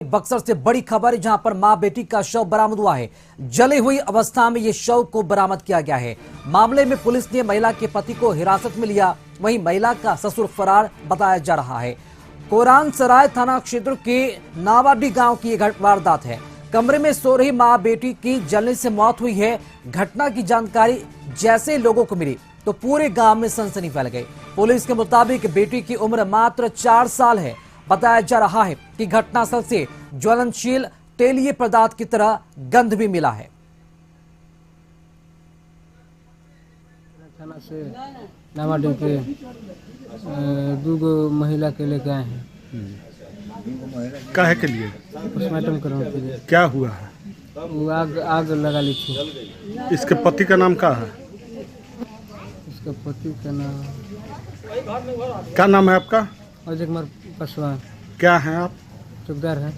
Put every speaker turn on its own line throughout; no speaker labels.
बक्सर से बड़ी खबर जहां पर मां बेटी का शव बरामद हुआ है। जली हुई अवस्था में यह शव को बरामद किया गया है। मामले में पुलिस ने महिला के पति को हिरासत में लिया, वहीं महिला का ससुर फरार बताया जा रहा है। कोरान सराय थाना क्षेत्र के नावाडी गांव की यह वारदात है। कमरे में सो रही मां बेटी की जलने से मौत हुई है। घटना की जानकारी जैसे लोगों को मिली तो पूरे गांव में सनसनी फैल गई। पुलिस के मुताबिक बेटी की उम्र मात्र 4 साल है। बताया जा रहा है कि घटनास्थल से ज्वलनशील तेलीय पदार्थ की तरह गंध भी मिला है।
थाना से नावाडी के दूगो महिला के लेके आए हैं।
काहे के लिए?
पोस्टमार्टम करवाने के लिए।
क्या हुआ है?
वो आग लगा ली थी।
इसके पति का नाम क्या है?
उसका पति का नाम
क्या नाम है आपका?
अजय कुमार पासवान।
क्या हैं आप?
चौकीदार है।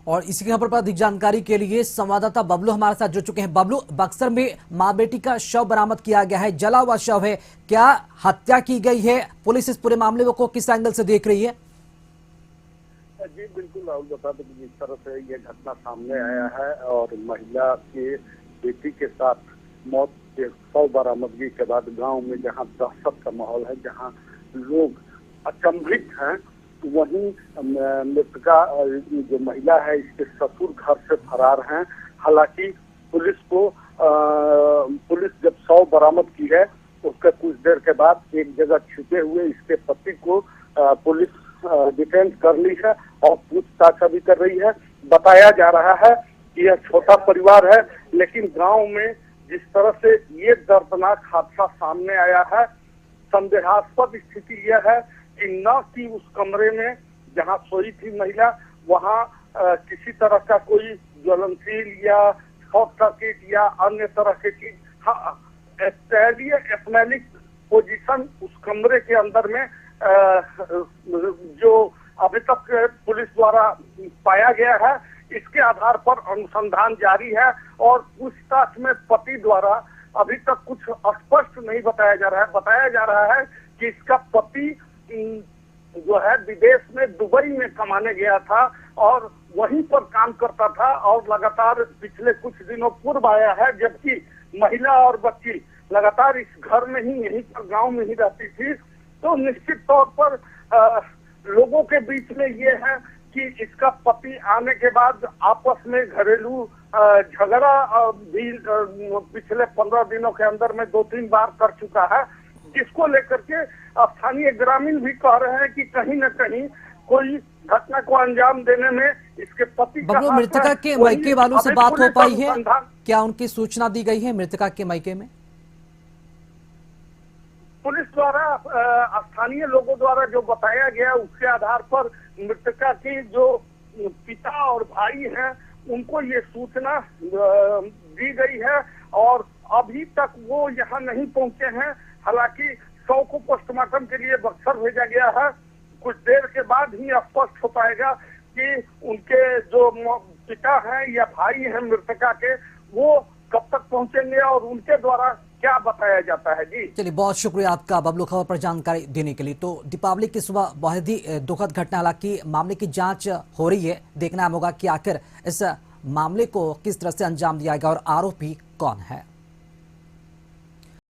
और इसी खबर पर अधिक जानकारी के लिए संवाददाता बबलू हमारे साथ जुड़ चुके हैं। बबलू, बक्सर में मां बेटी का शव बरामद किया गया है, जला हुआ शव है, क्या हत्या की गई है? पुलिस इस पूरे मामले को किस एंगल से देख रही है?
जी बिल्कुल राहुल, बता दें कि जिस तरह से ये घटना सामने आया है और महिला के बेटी के साथ मौत के शव बरामदगी के बाद गांव में जहां दहशत का माहौल है, जहां लोग अचंभित हैं, वहीं मृतका जो महिला है इसके ससुर घर से फरार हैं। हालांकि पुलिस जब शव बरामद की है उसके कुछ देर के बाद एक जगह छिपे हुए इसके पति को पुलिस डिटेन कर ली है और पूछताछ भी कर रही है। बताया जा रहा है कि यह छोटा परिवार है, लेकिन गांव में जिस तरह से ये दर्दनाक हादसा सामने आया है, संदेहास्पद स्थिति यह है कि न कि उस कमरे में जहां सोई थी महिला वहां किसी तरह का कोई ज्वलनशील या शॉर्ट सर्किट या अन्य तरह की चीज, स्टैलिक पोजीशन उस कमरे के अंदर में जो अभी तक पुलिस द्वारा पाया गया है, इसके आधार पर अनुसंधान जारी है और पूछताछ में पति द्वारा अभी तक कुछ स्पष्ट नहीं बताया जा रहा है। बताया जा रहा है कि इसका पति जो है विदेश में दुबई में कमाने गया था और वहीं पर काम करता था और लगातार पिछले कुछ दिनों पूर्व आया है, जबकि महिला और बच्ची लगातार इस घर में ही यहीं पर गांव में ही रहती थी। तो निश्चित तौर पर लोगों के बीच में ये है कि इसका पति आने के बाद आपस में घरेलू झगड़ा भी पिछले 15 दिनों के अंदर में 2-3 बार कर चुका है, जिसको लेकर के स्थानीय ग्रामीण भी कह रहे हैं कि कहीं न कहीं कोई घटना को अंजाम देने में इसके पति का हाथ है।
मृतका के मायके वालों से बात हो पाई है? क्या उनकी सूचना दी गई है मृतका के मायके में?
पुलिस द्वारा स्थानीय लोगों द्वारा जो बताया गया उसके आधार पर मृतका के जो पिता और भाई हैं उनको ये सूचना दी गई है और अभी तक वो यहाँ नहीं पहुंचे हैं। हालांकि शव को पोस्टमार्टम के लिए बक्सर भेजा गया है। कुछ देर के बाद ही स्पष्ट हो पाएगा कि उनके जो पिता हैं या भाई हैं मृतका के, वो कब तक पहुंचेंगे और उनके द्वारा क्या बताया जाता है। जी
चलिए, बहुत शुक्रिया आपका बबलू खबर पर जानकारी देने के लिए। तो दीपावली की सुबह बहुत ही दुखद घटना, हालांकि मामले की जांच हो रही है। देखना होगा कि आखिर इस मामले को किस तरह से अंजाम दिया गया और आरोपी कौन है।